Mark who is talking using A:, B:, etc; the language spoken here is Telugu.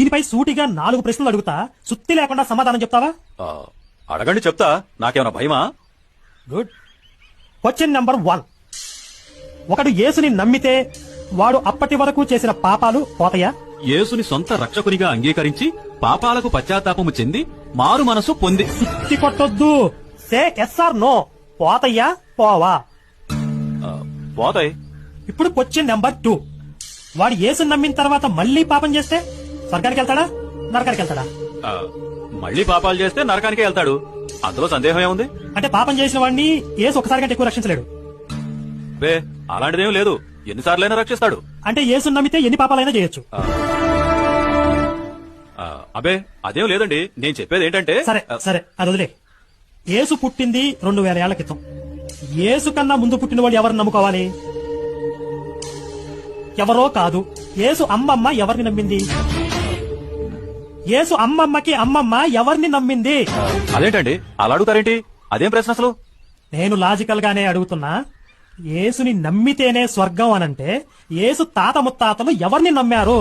A: దీనిపై సూటిగా 4 ప్రశ్నలు అడుగుతా, సుత్తి లేకుండా సమాధానం చెప్తావా?
B: అడగండి, చెప్తా. నాకేమైనా భయమా?
A: గుడ్. Question number 1. ఒకడు యేసుని నమ్మితే వాడు అప్పటి వరకు చేసిన పాపాలు పోతాయా?
B: యేసుని సొంత రక్షకునిగా అంగీకరించి పాపాలకు పశ్చాత్తాపము చెంది మారు మనసు పొంది.
A: సుత్తి కొట్టొద్దు. Say yes or no. పోతాయా పోవా?
B: పోతాయి.
A: ఇప్పుడు క్వశ్చన్ నెంబర్ 2. వాడు యేసుని నమ్మిన తర్వాత మళ్ళీ పాపం చేస్తే స్వర్గానికి వెళ్తాడా, నరకానికి వెళ్తాడా?
B: మళ్ళీ పాపాలు చేస్తే నరకానికే వెళ్తాడు. అందులో సందేహం ఏముంది?
A: అంటే పాపం చేసిన వాడిని యేసు ఒకసారి కంటే ఎక్కువ రక్షించలేడు.
B: బే, అలాంటిదేం లేదు. ఎన్నిసార్లైనా రక్షిస్తాడు.
A: అంటే యేసుని నమ్మితే ఎన్ని పాపాలైనా చేయొచ్చు.
B: అబే, అదేం లేదండి. నేను చెప్పేది ఏంటంటే,
A: సరే సరే అది వదిలే. యేసు పుట్టింది 2000 ఏళ్ల క్రితం. యేసు కన్నా ముందు పుట్టిన వాడు ఎవరిని నమ్ముకోవాలి? ఎవరో కాదు, యేసు అమ్మమ్మ ఎవరిని నమ్మింది? యేసు అమ్మమ్మకి అమ్మమ్మ ఎవరిని నమ్మింది?
B: అదేంటండి అలా అడుగుతారేంటి? అదేం ప్రశ్న అసలు?
A: నేను లాజికల్ గానే అడుగుతున్నా. యేసుని నమ్మితేనే స్వర్గం అనంటే యేసు తాత ముత్తాతలు ఎవరిని నమ్మారు?